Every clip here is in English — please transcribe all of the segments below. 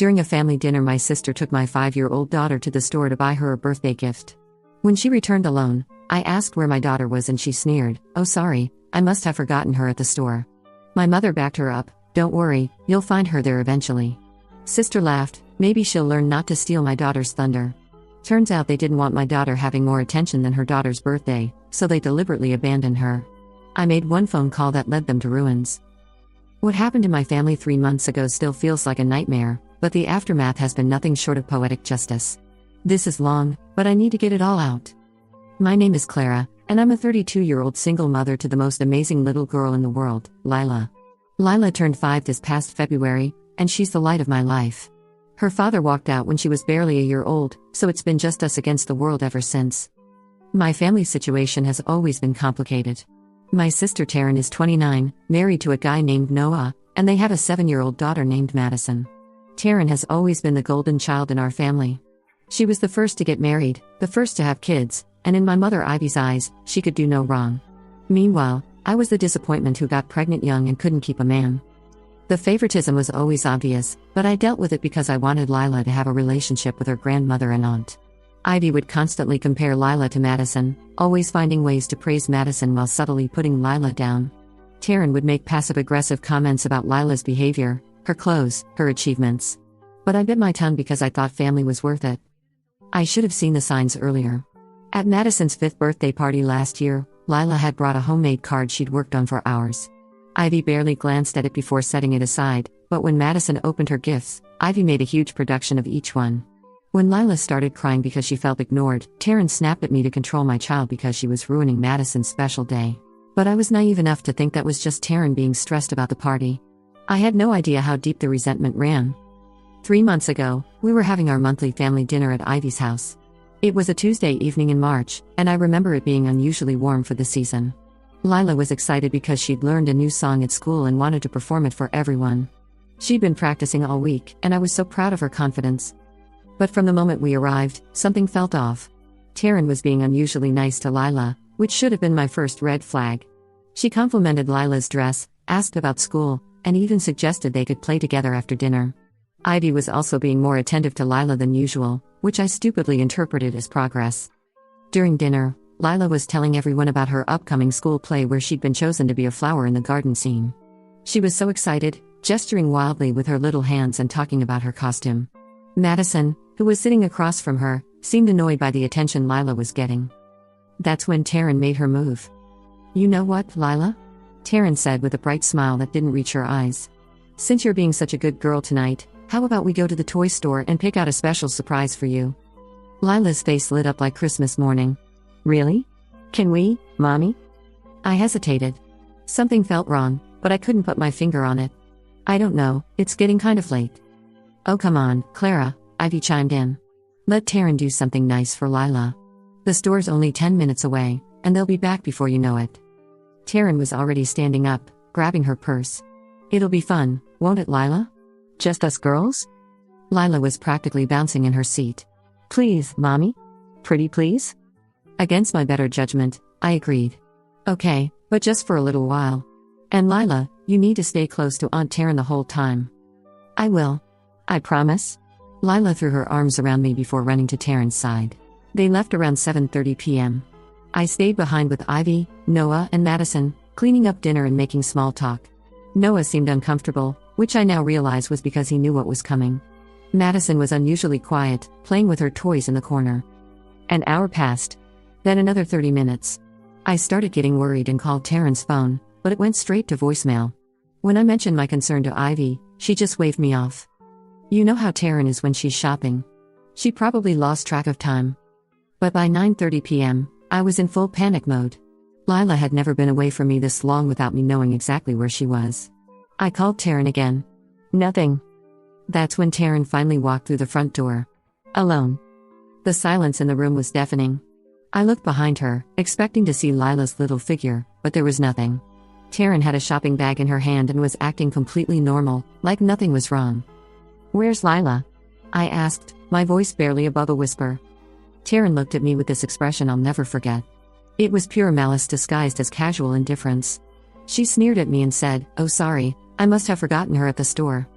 During a family dinner, my sister took my 5-year-old daughter to the store to buy her a birthday gift. When she returned alone, I asked where my daughter was and she sneered, "Oh sorry, I must have forgotten her at the store." My mother backed her up, "Don't worry, you'll find her there eventually." Sister laughed, "Maybe she'll learn not to steal my daughter's thunder." Turns out they didn't want my daughter having more attention than her daughter's birthday, so they deliberately abandoned her. I made one phone call that led them to ruins. What happened in my family 3 months ago still feels like a nightmare, but the aftermath has been nothing short of poetic justice. This is long, but I need to get it all out. My name is Clara, and I'm a 32-year-old single mother to the most amazing little girl in the world, Lila. Lila turned 5 this past February, and she's the light of my life. Her father walked out when she was barely a year old, so it's been just us against the world ever since. My family situation has always been complicated. My sister Taryn is 29, married to a guy named Noah, and they have a 7-year-old daughter named Madison. Taryn has always been the golden child in our family. She was the first to get married, the first to have kids, and in my mother Ivy's eyes, she could do no wrong. Meanwhile, I was the disappointment who got pregnant young and couldn't keep a man. The favoritism was always obvious, but I dealt with it because I wanted Lila to have a relationship with her grandmother and aunt. Ivy would constantly compare Lila to Madison, always finding ways to praise Madison while subtly putting Lila down. Taryn would make passive-aggressive comments about Lila's behavior, her clothes, her achievements. But I bit my tongue because I thought family was worth it. I should have seen the signs earlier. At Madison's 5th birthday party last year, Lila had brought a homemade card she'd worked on for hours. Ivy barely glanced at it before setting it aside, but when Madison opened her gifts, Ivy made a huge production of each one. When Lila started crying because she felt ignored, Taryn snapped at me to control my child because she was ruining Madison's special day. But I was naive enough to think that was just Taryn being stressed about the party. I had no idea how deep the resentment ran. 3 months ago, we were having our monthly family dinner at Ivy's house. It was a Tuesday evening in March, and I remember it being unusually warm for the season. Lila was excited because she'd learned a new song at school and wanted to perform it for everyone. She'd been practicing all week, and I was so proud of her confidence. But from the moment we arrived, something felt off. Taryn was being unusually nice to Lila, which should have been my first red flag. She complimented Lila's dress, asked about school, and even suggested they could play together after dinner. Ivy was also being more attentive to Lila than usual, which I stupidly interpreted as progress. During dinner, Lila was telling everyone about her upcoming school play where she'd been chosen to be a flower in the garden scene. She was so excited, gesturing wildly with her little hands and talking about her costume. Madison, who was sitting across from her, seemed annoyed by the attention Lila was getting. That's when Taryn made her move. "You know what, Lila?" Taryn said with a bright smile that didn't reach her eyes. "Since you're being such a good girl tonight, how about we go to the toy store and pick out a special surprise for you?" Lila's face lit up like Christmas morning. "Really? Can we, Mommy?" I hesitated. Something felt wrong, but I couldn't put my finger on it. "I don't know, it's getting kind of late." "Oh come on, Clara," Ivy chimed in. "Let Taryn do something nice for Lila. The store's only 10 minutes away, and they'll be back before you know it." Taryn was already standing up, grabbing her purse. "It'll be fun, won't it, Lila? Just us girls?" Lila was practically bouncing in her seat. "Please, Mommy? Pretty please?" Against my better judgment, I agreed. "Okay, but just for a little while. And Lila, you need to stay close to Aunt Taryn the whole time." "I will. I promise." Lila threw her arms around me before running to Taryn's side. They left around 7:30 p.m. I stayed behind with Ivy, Noah, and Madison, cleaning up dinner and making small talk. Noah seemed uncomfortable, which I now realize was because he knew what was coming. Madison was unusually quiet, playing with her toys in the corner. An hour passed. Then another 30 minutes. I started getting worried and called Taryn's phone, but it went straight to voicemail. When I mentioned my concern to Ivy, she just waved me off. You know how Taryn is when she's shopping. She probably lost track of time. But by 9:30 p.m., I was in full panic mode. Lila had never been away from me this long without me knowing exactly where she was. I called Taryn again. Nothing. That's when Taryn finally walked through the front door. Alone. The silence in the room was deafening. I looked behind her, expecting to see Lila's little figure, but there was nothing. Taryn had a shopping bag in her hand and was acting completely normal, like nothing was wrong. "Where's Lila?" I asked, my voice barely above a whisper. Taryn looked at me with this expression I'll never forget. It was pure malice disguised as casual indifference. She sneered at me and said, "Oh sorry, I must have forgotten her at the store."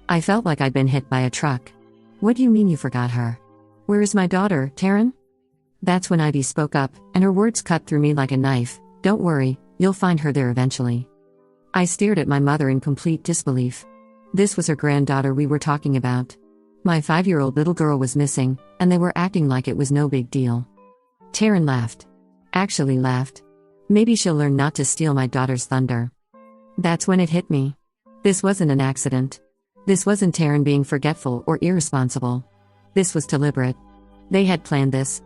I felt like I'd been hit by a truck. What do you mean you forgot her? Where is my daughter, Taryn? That's when Ivy spoke up, and her words cut through me like a knife. Don't worry, you'll find her there eventually. I stared at my mother in complete disbelief. This was her granddaughter we were talking about. My 5-year-old little girl was missing, and they were acting like it was no big deal. Taryn laughed. Actually laughed. Maybe she'll learn not to steal my daughter's thunder. That's when it hit me. This wasn't an accident. This wasn't Taryn being forgetful or irresponsible. This was deliberate. They had planned this.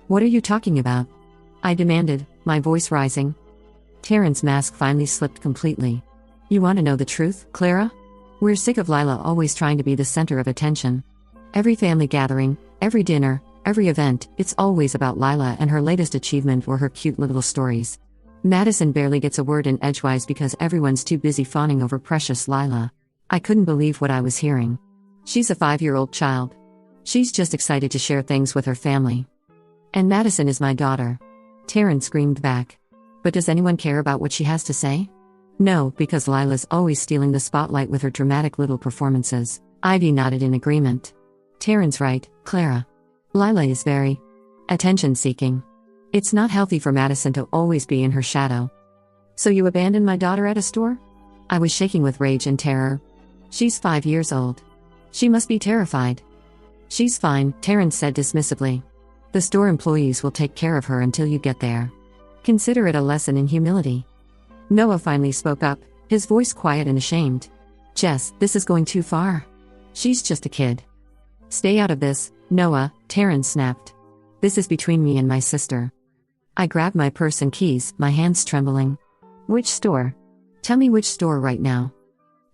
What are you talking about? I demanded, my voice rising. Taryn's mask finally slipped completely. You want to know the truth, Clara? We're sick of Lila always trying to be the center of attention. Every family gathering, every dinner, every event, it's always about Lila and her latest achievement or her cute little stories. Madison barely gets a word in edgewise because everyone's too busy fawning over precious Lila. I couldn't believe what I was hearing. She's a 5-year-old child. She's just excited to share things with her family. And Madison is my daughter. Taryn screamed back. But does anyone care about what she has to say? No, because Lila's always stealing the spotlight with her dramatic little performances. Ivy nodded in agreement. Taryn's right, Clara. Lila is very attention-seeking. It's not healthy for Madison to always be in her shadow. So you abandoned my daughter at a store? I was shaking with rage and terror. She's 5 years old. She must be terrified. She's fine, Taryn said dismissively. The store employees will take care of her until you get there. Consider it a lesson in humility. Noah finally spoke up, his voice quiet and ashamed. Jess, this is going too far. She's just a kid. Stay out of this, Noah, Taryn snapped. This is between me and my sister. I grabbed my purse and keys, my hands trembling. Which store? Tell me which store right now.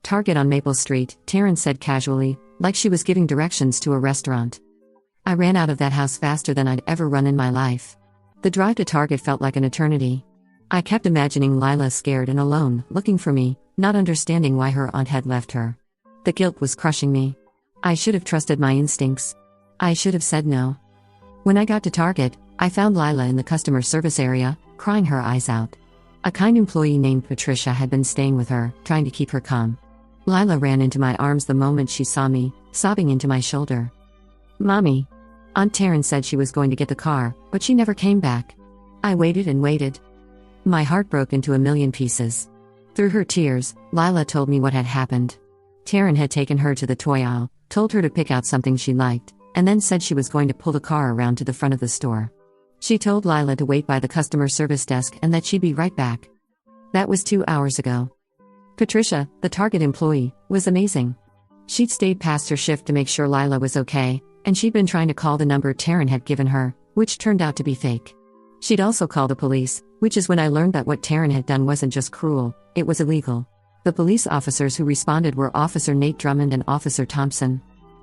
Target on Maple Street, Taryn said casually, like she was giving directions to a restaurant. I ran out of that house faster than I'd ever run in my life. The drive to Target felt like an eternity. I kept imagining Lila scared and alone, looking for me, not understanding why her aunt had left her. The guilt was crushing me. I should have trusted my instincts. I should have said no. When I got to Target, I found Lila in the customer service area, crying her eyes out. A kind employee named Patricia had been staying with her, trying to keep her calm. Lila ran into my arms the moment she saw me, sobbing into my shoulder. Mommy. Aunt Taryn said she was going to get the car, but she never came back. I waited and waited. My heart broke into a million pieces. Through her tears, Lila told me what had happened. Taryn had taken her to the toy aisle, told her to pick out something she liked, and then said she was going to pull the car around to the front of the store. She told Lila to wait by the customer service desk and that she'd be right back. That was 2 hours ago. Patricia, the Target employee, was amazing. She'd stayed past her shift to make sure Lila was okay, and she'd been trying to call the number Taryn had given her, which turned out to be fake. She'd also called the police, which is when I learned that what Taryn had done wasn't just cruel, it was illegal. The police officers who responded were Officer Nate Drummond and Officer Thompson.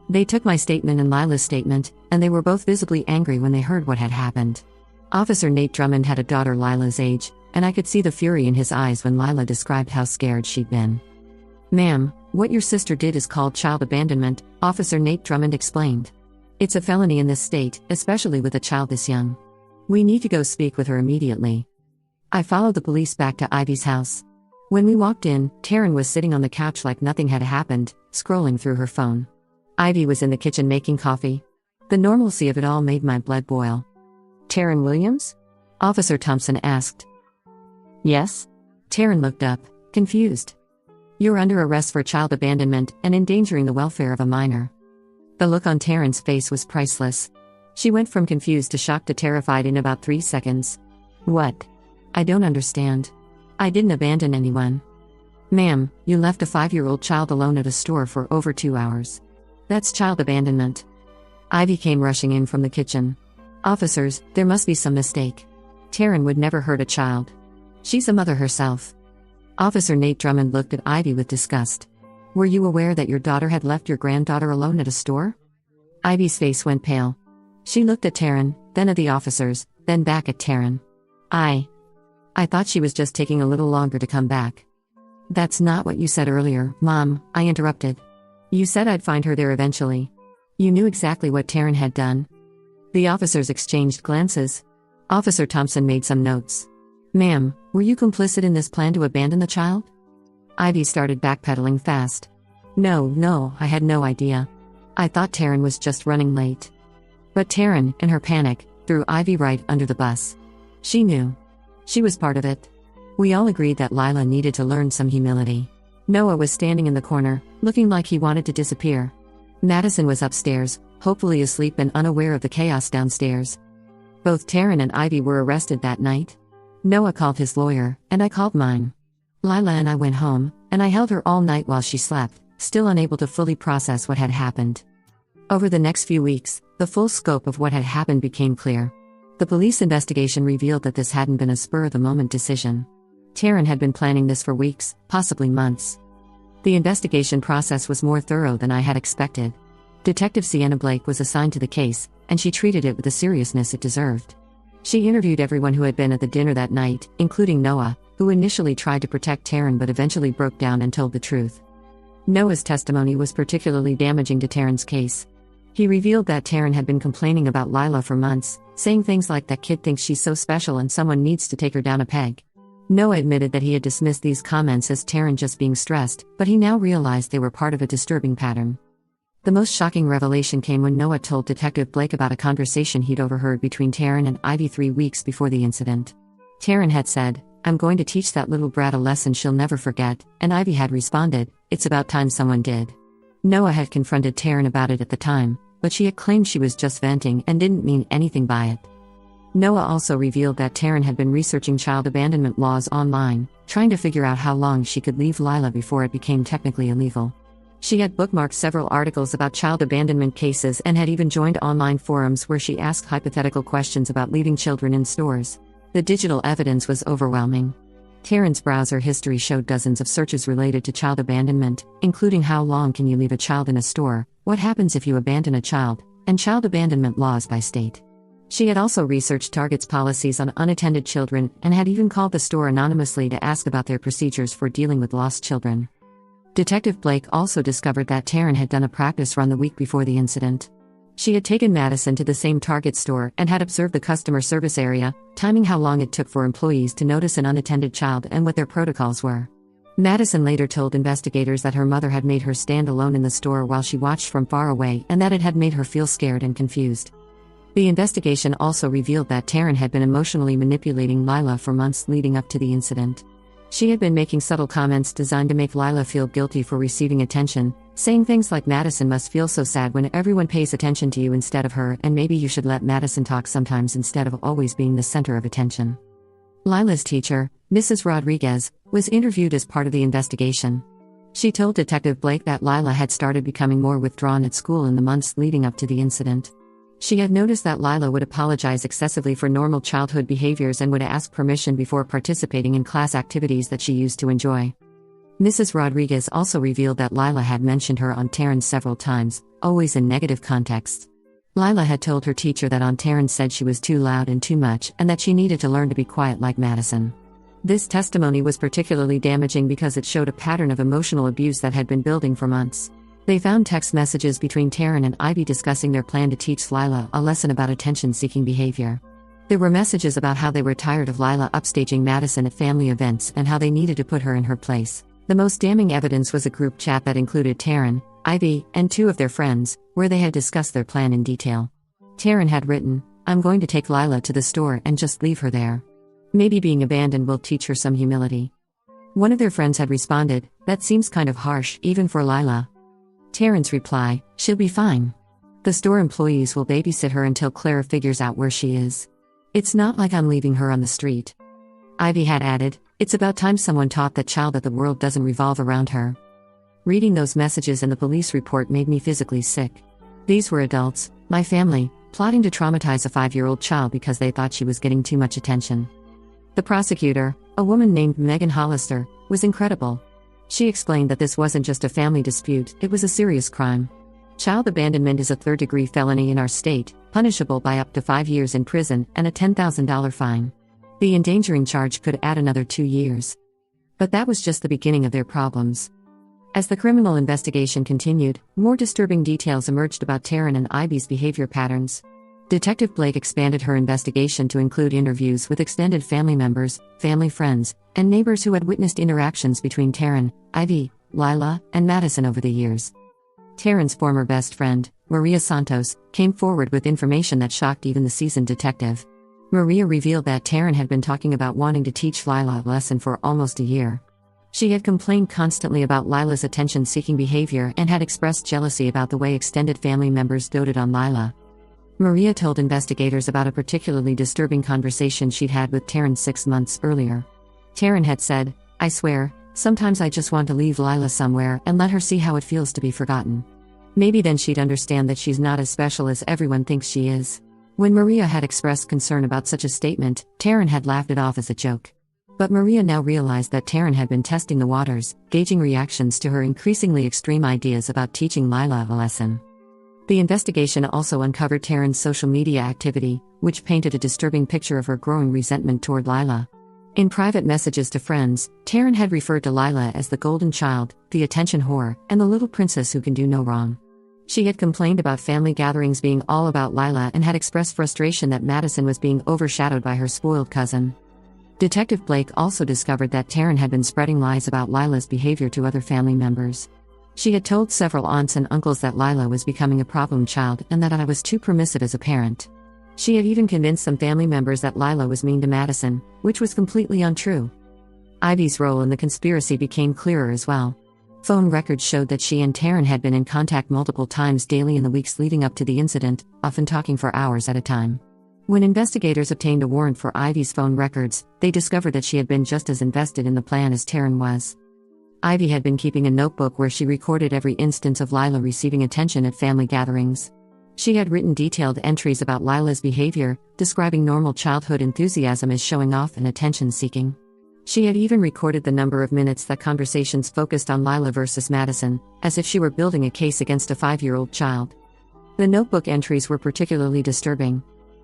They took my statement and Lila's statement, and they were both visibly angry when they heard what had happened. Officer Nate Drummond had a daughter Lila's age, and I could see the fury in his eyes when Lila described how scared she'd been. Ma'am, what your sister did is called child abandonment, Officer Nate Drummond explained. It's a felony in this state, especially with a child this young. We need to go speak with her immediately. I followed the police back to Ivy's house. When we walked in, Taryn was sitting on the couch like nothing had happened, scrolling through her phone. Ivy was in the kitchen making coffee. The normalcy of it all made my blood boil. Taryn Williams? Officer Thompson asked. Yes? Taryn looked up, confused. You're under arrest for child abandonment and endangering the welfare of a minor. The look on Taryn's face was priceless. She went from confused to shocked to terrified in about 3 seconds. What? I don't understand. I didn't abandon anyone. Ma'am, you left a 5-year-old child alone at a store for over 2 hours. That's child abandonment. Ivy came rushing in from the kitchen. Officers, there must be some mistake. Taryn would never hurt a child. She's a mother herself. Officer Nate Drummond looked at Ivy with disgust. Were you aware that your daughter had left your granddaughter alone at a store? Ivy's face went pale. She looked at Taryn, then at the officers, then back at Taryn. I thought she was just taking a little longer to come back. That's not what you said earlier, Mom, I interrupted. You said I'd find her there eventually. You knew exactly what Taryn had done. The officers exchanged glances. Officer Thompson made some notes. Ma'am, were you complicit in this plan to abandon the child? Ivy started backpedaling fast. No, I had no idea. I thought Taryn was just running late. But Taryn, in her panic, threw Ivy right under the bus. She knew. She was part of it. We all agreed that Lila needed to learn some humility. Noah was standing in the corner, looking like he wanted to disappear. Madison was upstairs, hopefully asleep and unaware of the chaos downstairs. Both Taryn and Ivy were arrested that night. Noah called his lawyer, and I called mine. Lila and I went home, and I held her all night while she slept, still unable to fully process what had happened. Over the next few weeks, the full scope of what had happened became clear. The police investigation revealed that this hadn't been a spur-of-the-moment decision. Taryn had been planning this for weeks, possibly months. The investigation process was more thorough than I had expected. Detective Sienna Blake was assigned to the case, and she treated it with the seriousness it deserved. She interviewed everyone who had been at the dinner that night, including Noah, who initially tried to protect Taryn but eventually broke down and told the truth. Noah's testimony was particularly damaging to Taryn's case. He revealed that Taryn had been complaining about Lila for months, saying things like that kid thinks she's so special and someone needs to take her down a peg. Noah admitted that he had dismissed these comments as Taryn just being stressed, but he now realized they were part of a disturbing pattern. The most shocking revelation came when Noah told Detective Blake about a conversation he'd overheard between Taryn and Ivy 3 weeks before the incident. Taryn had said, "I'm going to teach that little brat a lesson she'll never forget," and Ivy had responded, "It's about time someone did." Noah had confronted Taryn about it at the time, but she had claimed she was just venting and didn't mean anything by it. Noah also revealed that Taryn had been researching child abandonment laws online, trying to figure out how long she could leave Lila before it became technically illegal. She had bookmarked several articles about child abandonment cases and had even joined online forums where she asked hypothetical questions about leaving children in stores. The digital evidence was overwhelming. Taryn's browser history showed dozens of searches related to child abandonment, including how long can you leave a child in a store, what happens if you abandon a child, and child abandonment laws by state. She had also researched Target's policies on unattended children and had even called the store anonymously to ask about their procedures for dealing with lost children. Detective Blake also discovered that Taryn had done a practice run the week before the incident. She had taken Madison to the same Target store and had observed the customer service area, timing how long it took for employees to notice an unattended child and what their protocols were. Madison later told investigators that her mother had made her stand alone in the store while she watched from far away and that it had made her feel scared and confused. The investigation also revealed that Taryn had been emotionally manipulating Lila for months leading up to the incident. She had been making subtle comments designed to make Lila feel guilty for receiving attention, saying things like Madison must feel so sad when everyone pays attention to you instead of her, and maybe you should let Madison talk sometimes instead of always being the center of attention. Lila's teacher, Mrs. Rodriguez, was interviewed as part of the investigation. She told Detective Blake that Lila had started becoming more withdrawn at school in the months leading up to the incident. She had noticed that Lila would apologize excessively for normal childhood behaviors and would ask permission before participating in class activities that she used to enjoy. Mrs. Rodriguez also revealed that Lila had mentioned her Aunt Taryn several times, always in negative contexts. Lila had told her teacher that Aunt Taryn said she was too loud and too much and that she needed to learn to be quiet like Madison. This testimony was particularly damaging because it showed a pattern of emotional abuse that had been building for months. They found text messages between Taryn and Ivy discussing their plan to teach Lila a lesson about attention-seeking behavior. There were messages about how they were tired of Lila upstaging Madison at family events and how they needed to put her in her place. The most damning evidence was a group chat that included Taryn, Ivy, and 2 of their friends, where they had discussed their plan in detail. Taryn had written, "I'm going to take Lila to the store and just leave her there. Maybe being abandoned will teach her some humility." One of their friends had responded, "That seems kind of harsh, even for Lila." Taryn's reply, "She'll be fine. The store employees will babysit her until Clara figures out where she is. It's not like I'm leaving her on the street." Ivy had added, "It's about time someone taught that child that the world doesn't revolve around her." Reading those messages and the police report made me physically sick. These were adults, my family, plotting to traumatize a 5-year-old child because they thought she was getting too much attention. The prosecutor, a woman named Megan Hollister, was incredible. She explained that this wasn't just a family dispute, it was a serious crime. Child abandonment is a 3rd-degree felony in our state, punishable by up to 5 years in prison and a $10,000 fine. The endangering charge could add another 2 years. But that was just the beginning of their problems. As the criminal investigation continued, more disturbing details emerged about Taryn and Ivy's behavior patterns. Detective Blake expanded her investigation to include interviews with extended family members, family friends, and neighbors who had witnessed interactions between Taryn, Ivy, Lila, and Madison over the years. Taryn's former best friend, Maria Santos, came forward with information that shocked even the seasoned detective. Maria revealed that Taryn had been talking about wanting to teach Lila a lesson for almost a year. She had complained constantly about Lila's attention-seeking behavior and had expressed jealousy about the way extended family members doted on Lila. Maria told investigators about a particularly disturbing conversation she'd had with Taryn 6 months earlier. Taryn had said, "I swear, sometimes I just want to leave Lila somewhere and let her see how it feels to be forgotten. Maybe then she'd understand that she's not as special as everyone thinks she is." When Maria had expressed concern about such a statement, Taryn had laughed it off as a joke. But Maria now realized that Taryn had been testing the waters, gauging reactions to her increasingly extreme ideas about teaching Lila a lesson. The investigation also uncovered Taryn's social media activity, which painted a disturbing picture of her growing resentment toward Lila. In private messages to friends, Taryn had referred to Lila as the golden child, the attention whore, and the little princess who can do no wrong. She had complained about family gatherings being all about Lila and had expressed frustration that Madison was being overshadowed by her spoiled cousin. Detective Blake also discovered that Taryn had been spreading lies about Lila's behavior to other family members. She had told several aunts and uncles that Lila was becoming a problem child and that I was too permissive as a parent. She had even convinced some family members that Lila was mean to Madison, which was completely untrue. Ivy's role in the conspiracy became clearer as well. Phone records showed that she and Taryn had been in contact multiple times daily in the weeks leading up to the incident, often talking for hours at a time. When investigators obtained a warrant for Ivy's phone records, they discovered that she had been just as invested in the plan as Taryn was. Ivy had been keeping a notebook where she recorded every instance of Lila receiving attention at family gatherings. She had written detailed entries about Lila's behavior, describing normal childhood enthusiasm as showing off and attention-seeking. She had even recorded the number of minutes that conversations focused on Lila versus Madison, as if she were building a case against a 5-year-old child. The notebook entries were particularly disturbing.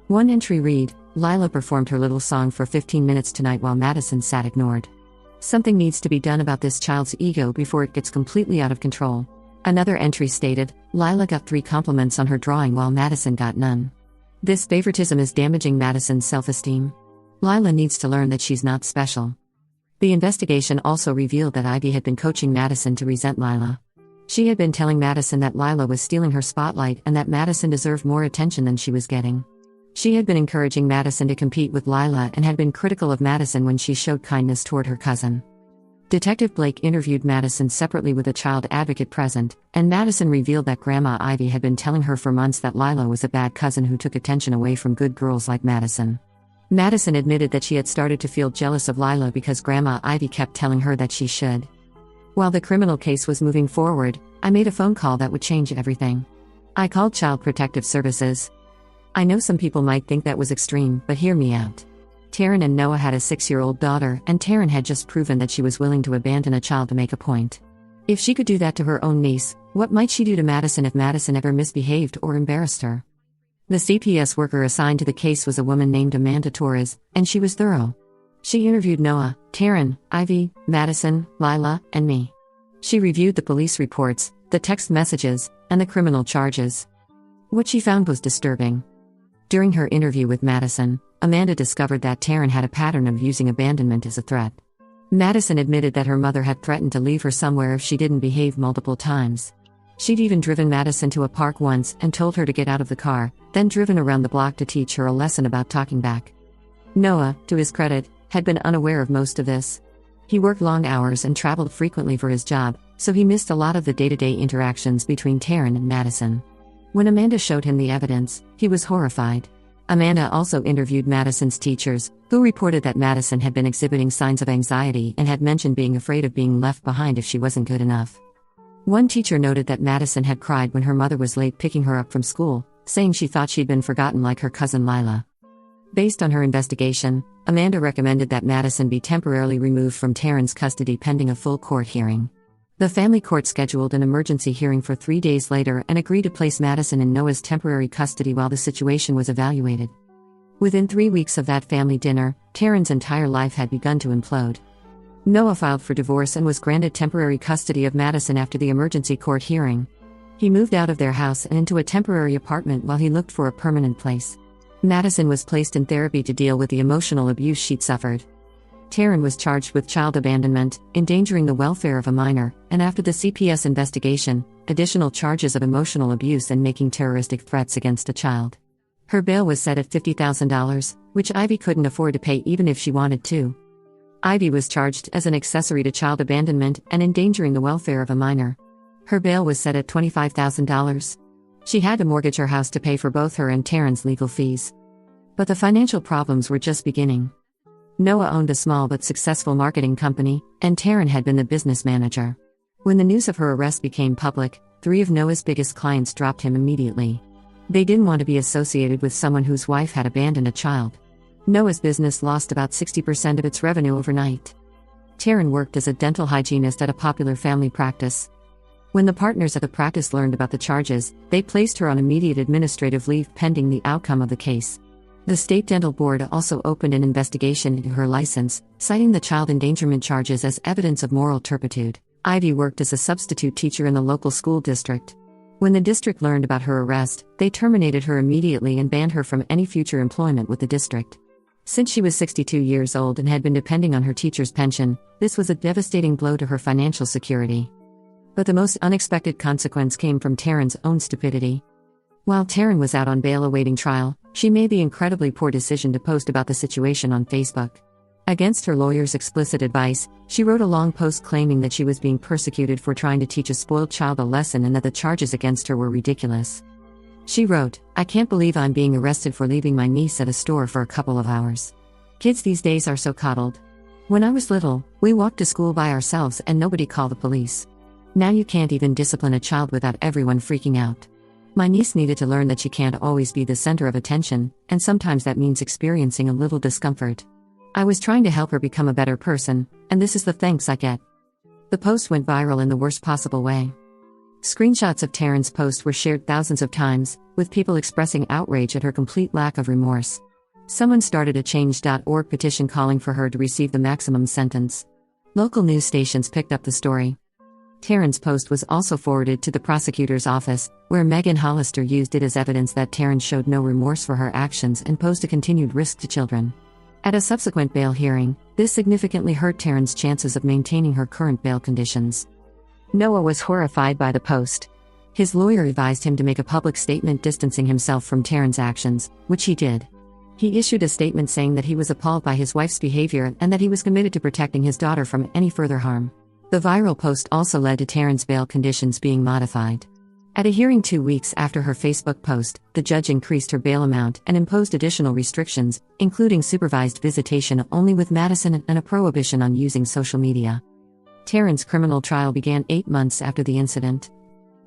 One entry read, "Lila performed her little song for 15 minutes tonight while Madison sat ignored. Something needs to be done about this child's ego before it gets completely out of control." Another entry stated, "Lila got 3 compliments on her drawing while Madison got none. This favoritism is damaging Madison's self-esteem. Lila needs to learn that she's not special." The investigation also revealed that Ivy had been coaching Madison to resent Lila. She had been telling Madison that Lila was stealing her spotlight and that Madison deserved more attention than she was getting. She had been encouraging Madison to compete with Lila and had been critical of Madison when she showed kindness toward her cousin. Detective Blake interviewed Madison separately with a child advocate present, and Madison revealed that Grandma Ivy had been telling her for months that Lila was a bad cousin who took attention away from good girls like Madison. Madison admitted that she had started to feel jealous of Lila because Grandma Ivy kept telling her that she should. While the criminal case was moving forward, I made a phone call that would change everything. I called Child Protective Services. I know some people might think that was extreme, but hear me out. Taryn and Noah had a 6-year-old daughter, and Taryn had just proven that she was willing to abandon a child to make a point. If she could do that to her own niece, what might she do to Madison if Madison ever misbehaved or embarrassed her? The CPS worker assigned to the case was a woman named Amanda Torres, and she was thorough. She interviewed Noah, Taryn, Ivy, Madison, Lila, and me. She reviewed the police reports, the text messages, and the criminal charges. What she found was disturbing. During her interview with Madison, Amanda discovered that Taryn had a pattern of using abandonment as a threat. Madison admitted that her mother had threatened to leave her somewhere if she didn't behave multiple times. She'd even driven Madison to a park once and told her to get out of the car, then driven around the block to teach her a lesson about talking back. Noah, to his credit, had been unaware of most of this. He worked long hours and traveled frequently for his job, so he missed a lot of the day-to-day interactions between Taryn and Madison. When Amanda showed him the evidence, he was horrified. Amanda also interviewed Madison's teachers, who reported that Madison had been exhibiting signs of anxiety and had mentioned being afraid of being left behind if she wasn't good enough. One teacher noted that Madison had cried when her mother was late picking her up from school, saying she thought she'd been forgotten like her cousin Lila. Based on her investigation, Amanda recommended that Madison be temporarily removed from Taryn's custody pending a full court hearing. The family court scheduled an emergency hearing for 3 days later and agreed to place Madison in Noah's temporary custody while the situation was evaluated. Within 3 weeks of that family dinner, Taryn's entire life had begun to implode. Noah filed for divorce and was granted temporary custody of Madison after the emergency court hearing. He moved out of their house and into a temporary apartment while he looked for a permanent place. Madison was placed in therapy to deal with the emotional abuse she'd suffered. Taryn was charged with child abandonment, endangering the welfare of a minor, and after the CPS investigation, additional charges of emotional abuse and making terroristic threats against a child. Her bail was set at $50,000, which Ivy couldn't afford to pay even if she wanted to. Ivy was charged as an accessory to child abandonment and endangering the welfare of a minor. Her bail was set at $25,000. She had to mortgage her house to pay for both her and Taryn's legal fees. But the financial problems were just beginning. Noah owned a small but successful marketing company, and Taryn had been the business manager. When the news of her arrest became public, 3 of Noah's biggest clients dropped him immediately. They didn't want to be associated with someone whose wife had abandoned a child. Noah's business lost about 60% of its revenue overnight. Taryn worked as a dental hygienist at a popular family practice. When the partners at the practice learned about the charges, they placed her on immediate administrative leave pending the outcome of the case. The State Dental Board also opened an investigation into her license, citing the child endangerment charges as evidence of moral turpitude. Ivy worked as a substitute teacher in the local school district. When the district learned about her arrest, they terminated her immediately and banned her from any future employment with the district. Since she was 62 years old and had been depending on her teacher's pension, this was a devastating blow to her financial security. But the most unexpected consequence came from Taryn's own stupidity. While Taryn was out on bail awaiting trial, she made the incredibly poor decision to post about the situation on Facebook. Against her lawyer's explicit advice, she wrote a long post claiming that she was being persecuted for trying to teach a spoiled child a lesson and that the charges against her were ridiculous. She wrote, "I can't believe I'm being arrested for leaving my niece at a store for a couple of hours. Kids these days are so coddled. When I was little, we walked to school by ourselves and nobody called the police. Now you can't even discipline a child without everyone freaking out. My niece needed to learn that she can't always be the center of attention, and sometimes that means experiencing a little discomfort. I was trying to help her become a better person, and this is the thanks I get." The post went viral in the worst possible way. Screenshots of Taryn's post were shared thousands of times, with people expressing outrage at her complete lack of remorse. Someone started a Change.org petition calling for her to receive the maximum sentence. Local news stations picked up the story. Taryn's post was also forwarded to the prosecutor's office, where Megan Hollister used it as evidence that Taryn showed no remorse for her actions and posed a continued risk to children. At a subsequent bail hearing, this significantly hurt Taryn's chances of maintaining her current bail conditions. Noah was horrified by the post. His lawyer advised him to make a public statement distancing himself from Taryn's actions, which he did. He issued a statement saying that he was appalled by his wife's behavior and that he was committed to protecting his daughter from any further harm. The viral post also led to Taryn's bail conditions being modified. At a hearing 2 weeks after her Facebook post, the judge increased her bail amount and imposed additional restrictions, including supervised visitation only with Madison and a prohibition on using social media. Taryn's criminal trial began 8 months after the incident.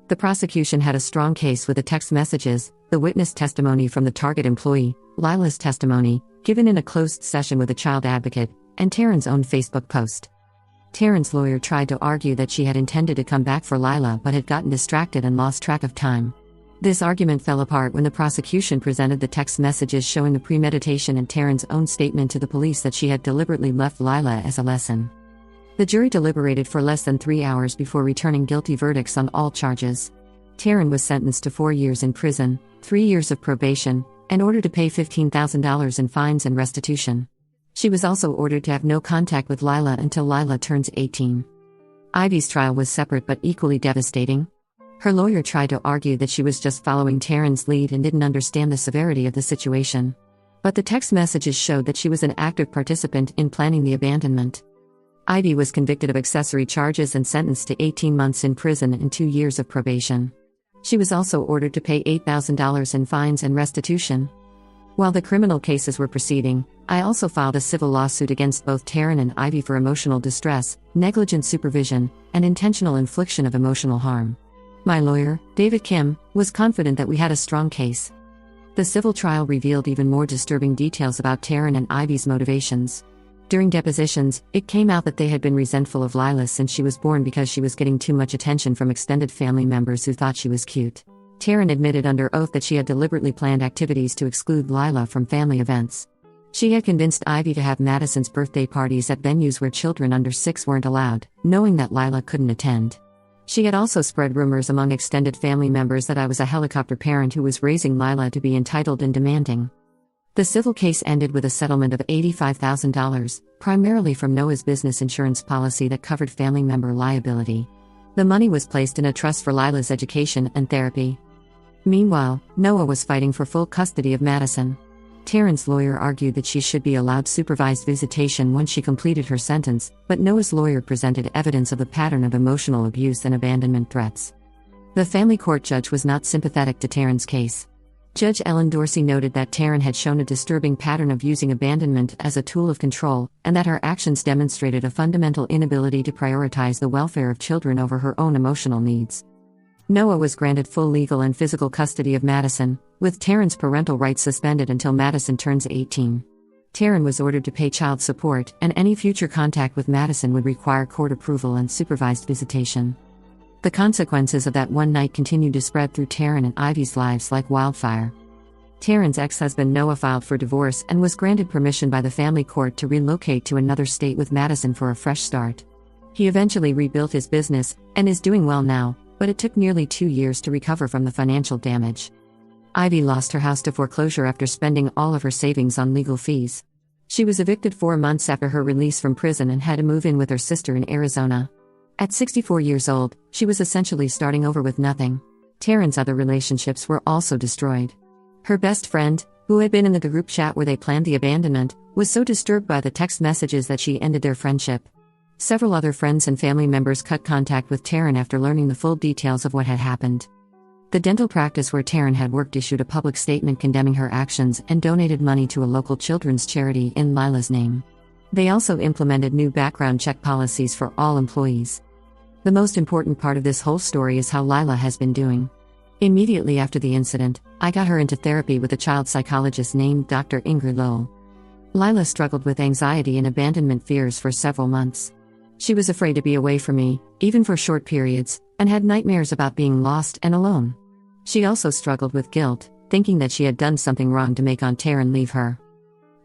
The prosecution had a strong case with the text messages, the witness testimony from the target employee, Lila's testimony, given in a closed session with a child advocate, and Taryn's own Facebook post. Taryn's lawyer tried to argue that she had intended to come back for Lila but had gotten distracted and lost track of time. This argument fell apart when the prosecution presented the text messages showing the premeditation and Taryn's own statement to the police that she had deliberately left Lila as a lesson. The jury deliberated for less than 3 hours before returning guilty verdicts on all charges. Taryn was sentenced to 4 years in prison, 3 years of probation, and ordered to pay $15,000 in fines and restitution. She was also ordered to have no contact with Lila until Lila turns 18. Ivy's trial was separate but equally devastating. Her lawyer tried to argue that she was just following Taryn's lead and didn't understand the severity of the situation. But the text messages showed that she was an active participant in planning the abandonment. Ivy was convicted of accessory charges and sentenced to 18 months in prison and 2 years of probation. She was also ordered to pay $8,000 in fines and restitution. While the criminal cases were proceeding, I also filed a civil lawsuit against both Taryn and Ivy for emotional distress, negligent supervision, and intentional infliction of emotional harm. My lawyer, David Kim, was confident that we had a strong case. The civil trial revealed even more disturbing details about Taryn and Ivy's motivations. During depositions, it came out that they had been resentful of Lila since she was born because she was getting too much attention from extended family members who thought she was cute. Taryn admitted under oath that she had deliberately planned activities to exclude Lila from family events. She had convinced Ivy to have Madison's birthday parties at venues where children under 6 weren't allowed, knowing that Lila couldn't attend. She had also spread rumors among extended family members that I was a helicopter parent who was raising Lila to be entitled and demanding. The civil case ended with a settlement of $85,000, primarily from Noah's business insurance policy that covered family member liability. The money was placed in a trust for Lila's education and therapy. Meanwhile, Noah was fighting for full custody of Madison. Taryn's lawyer argued that she should be allowed supervised visitation once she completed her sentence, but Noah's lawyer presented evidence of a pattern of emotional abuse and abandonment threats. The family court judge was not sympathetic to Taryn's case. Judge Ellen Dorsey noted that Taryn had shown a disturbing pattern of using abandonment as a tool of control, and that her actions demonstrated a fundamental inability to prioritize the welfare of children over her own emotional needs. Noah was granted full legal and physical custody of Madison, with Taryn's parental rights suspended until Madison turns 18. Taryn was ordered to pay child support, and any future contact with Madison would require court approval and supervised visitation. The consequences of that one night continued to spread through Taryn and Ivy's lives like wildfire. Taryn's ex-husband Noah filed for divorce and was granted permission by the family court to relocate to another state with Madison for a fresh start. He eventually rebuilt his business, and is doing well now, but it took nearly 2 years to recover from the financial damage. Ivy lost her house to foreclosure after spending all of her savings on legal fees. She was evicted 4 months after her release from prison and had to move in with her sister in Arizona. At 64 years old, she was essentially starting over with nothing. Taryn's other relationships were also destroyed. Her best friend, who had been in the group chat where they planned the abandonment, was so disturbed by the text messages that she ended their friendship. Several other friends and family members cut contact with Taryn after learning the full details of what had happened. The dental practice where Taryn had worked issued a public statement condemning her actions and donated money to a local children's charity in Lila's name. They also implemented new background check policies for all employees. The most important part of this whole story is how Lila has been doing. Immediately after the incident, I got her into therapy with a child psychologist named Dr. Ingrid Lowell. Lila struggled with anxiety and abandonment fears for several months. She was afraid to be away from me, even for short periods, and had nightmares about being lost and alone. She also struggled with guilt, thinking that she had done something wrong to make Aunt Taryn leave her.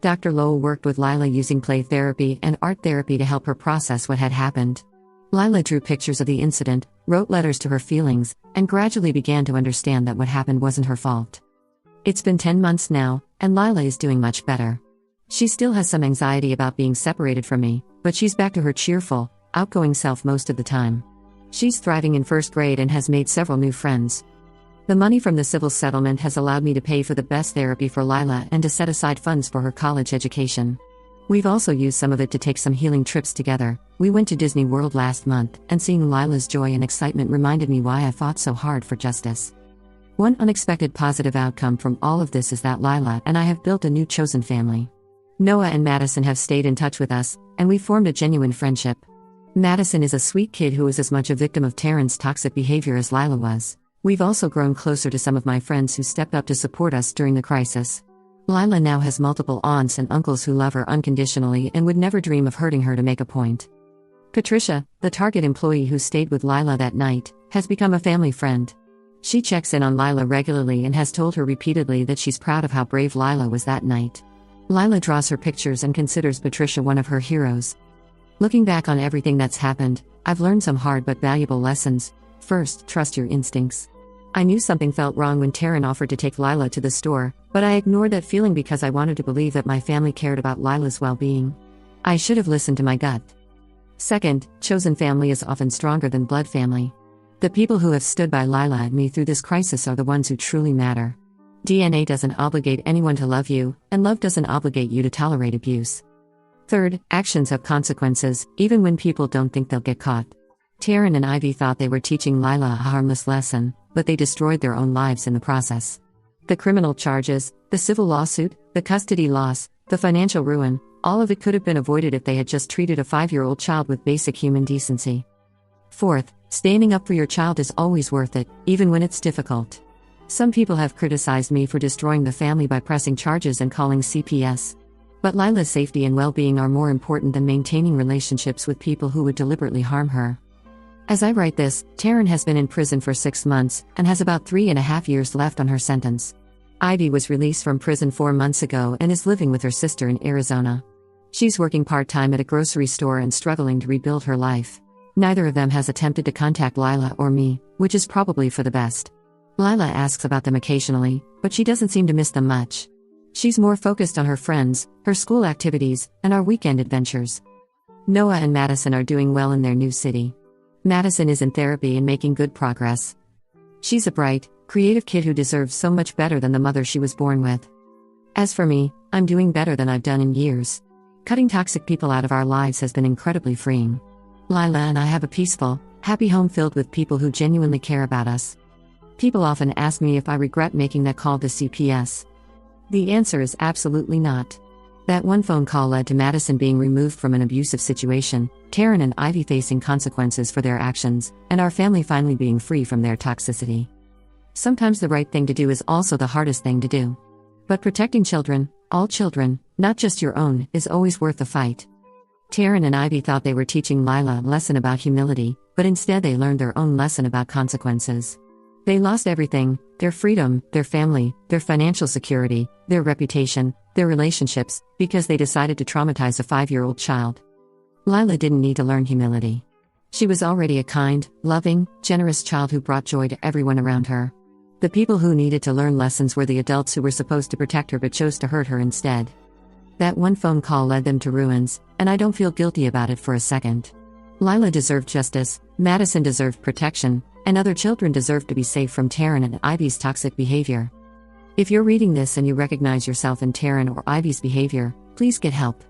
Dr. Lowell worked with Lila using play therapy and art therapy to help her process what had happened. Lila drew pictures of the incident, wrote letters to her feelings, and gradually began to understand that what happened wasn't her fault. It's been 10 months now, and Lila is doing much better. She still has some anxiety about being separated from me, but she's back to her cheerful, outgoing self most of the time. She's thriving in first grade and has made several new friends. The money from the civil settlement has allowed me to pay for the best therapy for Lila and to set aside funds for her college education. We've also used some of it to take some healing trips together. We went to Disney World last month, and seeing Lila's joy and excitement reminded me why I fought so hard for justice. One unexpected positive outcome from all of this is that Lila and I have built a new chosen family. Noah and Madison have stayed in touch with us, and we formed a genuine friendship. Madison is a sweet kid who is as much a victim of Taryn's toxic behavior as Lila was. We've also grown closer to some of my friends who stepped up to support us during the crisis. Lila now has multiple aunts and uncles who love her unconditionally and would never dream of hurting her to make a point. Patricia, the Target employee who stayed with Lila that night, has become a family friend. She checks in on Lila regularly and has told her repeatedly that she's proud of how brave Lila was that night. Lila draws her pictures and considers Patricia one of her heroes. Looking back on everything that's happened, I've learned some hard but valuable lessons. First, trust your instincts. I knew something felt wrong when Taryn offered to take Lila to the store, but I ignored that feeling because I wanted to believe that my family cared about Lila's well-being. I should have listened to my gut. Second, chosen family is often stronger than blood family. The people who have stood by Lila and me through this crisis are the ones who truly matter. DNA doesn't obligate anyone to love you, and love doesn't obligate you to tolerate abuse. Third, actions have consequences, even when people don't think they'll get caught. Taryn and Ivy thought they were teaching Lila a harmless lesson, but they destroyed their own lives in the process. The criminal charges, the civil lawsuit, the custody loss, the financial ruin, all of it could have been avoided if they had just treated a 5-year-old child with basic human decency. Fourth, standing up for your child is always worth it, even when it's difficult. Some people have criticized me for destroying the family by pressing charges and calling CPS. But Lila's safety and well-being are more important than maintaining relationships with people who would deliberately harm her. As I write this, Taryn has been in prison for 6 months, and has about 3.5 years left on her sentence. Ivy was released from prison 4 months ago and is living with her sister in Arizona. She's working part-time at a grocery store and struggling to rebuild her life. Neither of them has attempted to contact Lila or me, which is probably for the best. Lila asks about them occasionally, but she doesn't seem to miss them much. She's more focused on her friends, her school activities, and our weekend adventures. Noah and Madison are doing well in their new city. Madison is in therapy and making good progress. She's a bright, creative kid who deserves so much better than the mother she was born with. As for me, I'm doing better than I've done in years. Cutting toxic people out of our lives has been incredibly freeing. Lila and I have a peaceful, happy home filled with people who genuinely care about us. People often ask me if I regret making that call to CPS. The answer is absolutely not. That one phone call led to Madison being removed from an abusive situation, Taryn and Ivy facing consequences for their actions, and our family finally being free from their toxicity. Sometimes the right thing to do is also the hardest thing to do. But protecting children, all children, not just your own, is always worth the fight. Taryn and Ivy thought they were teaching Lila a lesson about humility, but instead they learned their own lesson about consequences. They lost everything: their freedom, their family, their financial security, their reputation, their relationships, because they decided to traumatize a 5-year-old child. Lila didn't need to learn humility. She was already a kind, loving, generous child who brought joy to everyone around her. The people who needed to learn lessons were the adults who were supposed to protect her but chose to hurt her instead. That one phone call led them to ruins, and I don't feel guilty about it for a second. Lila deserved justice, Madison deserved protection, and other children deserved to be safe from Taryn and Ivy's toxic behavior. If you're reading this and you recognize yourself in Taryn or Ivy's behavior, please get help.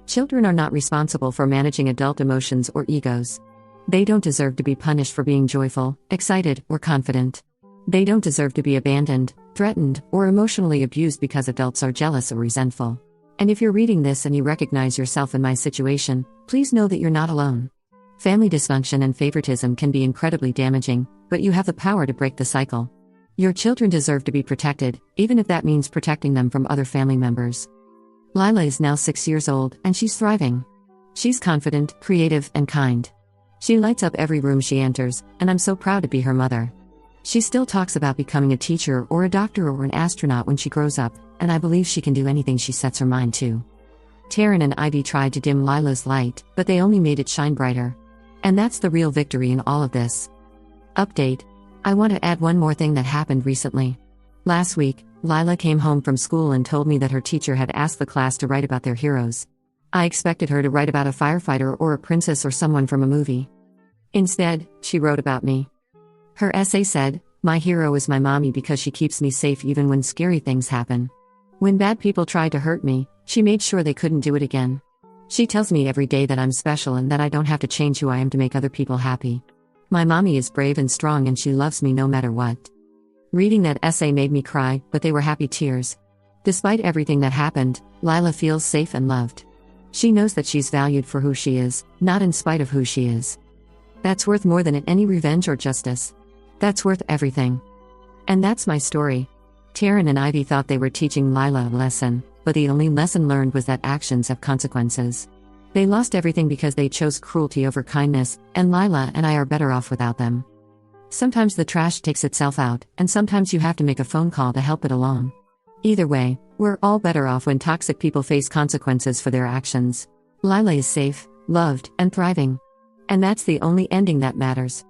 Children are not responsible for managing adult emotions or egos. They don't deserve to be punished for being joyful, excited, or confident. They don't deserve to be abandoned, threatened, or emotionally abused because adults are jealous or resentful. And if you're reading this and you recognize yourself in my situation, please know that you're not alone. Family dysfunction and favoritism can be incredibly damaging, but you have the power to break the cycle. Your children deserve to be protected, even if that means protecting them from other family members. Lila is now 6 years old, and she's thriving. She's confident, creative, and kind. She lights up every room she enters, and I'm so proud to be her mother. She still talks about becoming a teacher or a doctor or an astronaut when she grows up, and I believe she can do anything she sets her mind to. Taryn and Ivy tried to dim Lila's light, but they only made it shine brighter. And that's the real victory in all of this. Update. I want to add one more thing that happened recently. Last week, Lila came home from school and told me that her teacher had asked the class to write about their heroes. I expected her to write about a firefighter or a princess or someone from a movie. Instead, she wrote about me. Her essay said, "My hero is my mommy because she keeps me safe even when scary things happen. When bad people tried to hurt me, she made sure they couldn't do it again. She tells me every day that I'm special and that I don't have to change who I am to make other people happy. My mommy is brave and strong and she loves me no matter what." Reading that essay made me cry, but they were happy tears. Despite everything that happened, Lila feels safe and loved. She knows that she's valued for who she is, not in spite of who she is. That's worth more than any revenge or justice. That's worth everything. And that's my story. Taryn and Ivy thought they were teaching Lila a lesson, but the only lesson learned was that actions have consequences. They lost everything because they chose cruelty over kindness, and Lila and I are better off without them. Sometimes the trash takes itself out, and sometimes you have to make a phone call to help it along. Either way, we're all better off when toxic people face consequences for their actions. Lila is safe, loved, and thriving. And that's the only ending that matters.